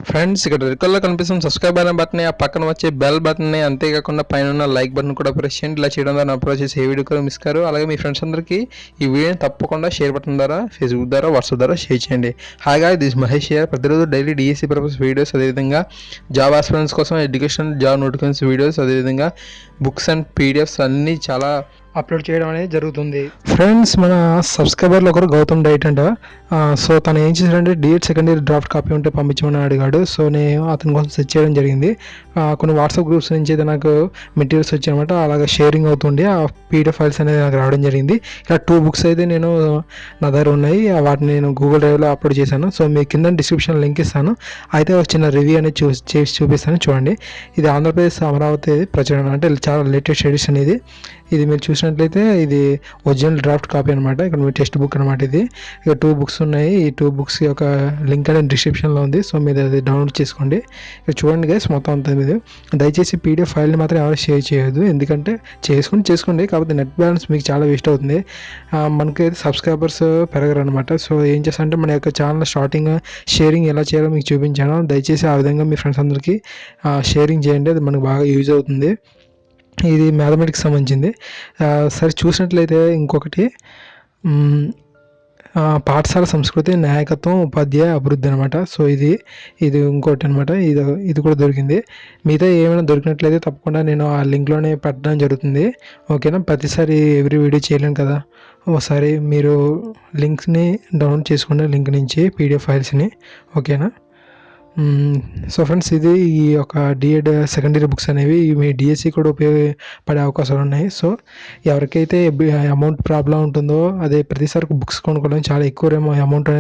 Friends, ఇక్కడ red కలర్లో కనిపిస్తున్న సబ్స్క్రైబ్ అనే బటన్, ఆ పక్కన వచ్చే బెల్ బటన్, అంతేకాకుండా పైన ఉన్న లైక్ బటన్ కూడా ప్రెస్ చేయండి. ఇలా చేయడం ద్వారా అప్రోచ్ చేసి ఏ వీడియో కూడా మిస్ కారు. అలాగే మీ ఫ్రెండ్స్ అందరికీ ఈ వీడియోని తప్పకుండా షేర్ బటన్ ద్వారా, ఫేస్బుక్ ద్వారా, వాట్సాప్ ద్వారా షేర్ చేయండి. హాయిగా దిస్ మహేష్ హియర్. ప్రతిరోజు డైలీ డిఎస్సీ పర్పస్ వీడియోస్, అదేవిధంగా జాబ్ ఆస్పిరెంట్స్ కోసం ఎడ్యుకేషన్ జాబ్ నోటిఫికేషన్ వీడియోస్, అదేవిధంగా బుక్స్ అండ్ పీడిఎఫ్స్ అన్నీ చాలా అప్లోడ్ చేయడం అనేది జరుగుతుంది. ఫ్రెండ్స్, మన సబ్స్క్రైబర్లో ఒకరు గౌతమ్ డైట్ అంట. సో తను ఏం చేశాడంటే DEd second year draft copy ఉంటే పంపించమని అడిగాడు. సో నేను అతని కోసం సెర్చ్ చేయడం జరిగింది. కొన్ని వాట్సాప్ గ్రూప్స్ నుంచి అయితే నాకు మెటీరియల్స్ వచ్చాయన్నమాట. అలాగే షేరింగ్ అవుతుండే ఆ పీడిఎఫ్ ఫైల్స్ అనేది నాకు రావడం జరిగింది. ఇలా 2 బుక్స్ అయితే నేను నా దగ్గర ఉన్నాయి. వాటిని నేను గూగుల్ డ్రైవ్లో అప్లోడ్ చేశాను. సో మీ కింద డిస్క్రిప్షన్ లింక్ ఇస్తాను. అయితే ఒక చిన్న రివ్యూ అనేది చేసి చూపిస్తాను, చూడండి. ఇది ఆంధ్రప్రదేశ్ అమరావతి ప్రచురణ, అంటే చాలా లేటెస్ట్ ఎడిషన్ ఇది మీరు చూసినట్లయితే ఇది ఒరిజినల్ డ్రాఫ్ట్ కాపీ అనమాట. ఇక్కడ మీ టెక్స్ట్ బుక్ అనమాట. ఇది ఇక 2 బుక్స్ ఉన్నాయి. ఈ 2 బుక్స్ యొక్క లింక్ అనేది డిస్క్రిప్షన్లో ఉంది. సో మీరు అది డౌన్లోడ్ చేసుకోండి. ఇక చూడండి గైస్, మొత్తం అంతా మీద దయచేసి పీడిఎఫ్ ఫైల్ని మాత్రం ఎవరు షేర్ చేయొద్దు. ఎందుకంటే చేసుకోండి, కాకపోతే నెట్ బ్యాలెన్స్ మీకు చాలా వేస్ట్ అవుతుంది. మనకి సబ్స్క్రైబర్స్ పెరగరు అనమాట. సో ఏం చేస్తానంటే మన యొక్క ఛానల్ స్టార్టింగ్ షేరింగ్ ఎలా చేయాలో మీకు చూపించాను. దయచేసి ఆ విధంగా మీ ఫ్రెండ్స్ అందరికీ షేరింగ్ చేయండి. అది మనకు బాగా యూజ్ అవుతుంది. ఇది మ్యాథమెటిక్స్ సంబంధించింది. సరే, చూసినట్లయితే ఇంకొకటి పాఠశాల సంస్కృతి, నాయకత్వం, ఉపాధ్యాయ అభివృద్ధి అనమాట. సో ఇది ఇంకోటి అనమాట. ఇది కూడా దొరికింది. మిగతా ఏమైనా దొరికినట్లయితే తప్పకుండా నేను ఆ లింక్లోనే పెట్టడం జరుగుతుంది. ఓకేనా? ప్రతిసారి ఎవ్రీ వీడియో చేయలేను కదా. ఒకసారి మీరు లింక్స్ని డౌన్లోడ్ చేసుకునే లింక్ నుంచి పీడిఎఫ్ ఫైల్స్ని. ఓకేనా? సో ఫ్రెండ్స్, ఇది ఈ యొక్క డిఎడ్ సెకండ్ ఇయర్ బుక్స్ అనేవి మీ డిఎస్సి కూడా ఉపయోగపడే అవకాశాలు ఉన్నాయి. సో ఎవరికైతే అమౌంట్ ప్రాబ్లం ఉంటుందో, అదే ప్రతిసారి బుక్స్ కొనుక్కోవడం చాలా ఎక్కువ అమౌంట్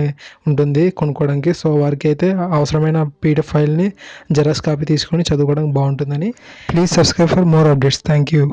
ఉంటుంది కొనుక్కోవడానికి. సో వారికి అయితే అవసరమైన పీడిఎఫ్ ఫైల్ని జెరాక్స్ కాపీ తీసుకొని చదువుకోవడానికి బాగుంటుందని. Please subscribe for more updates. Thank you.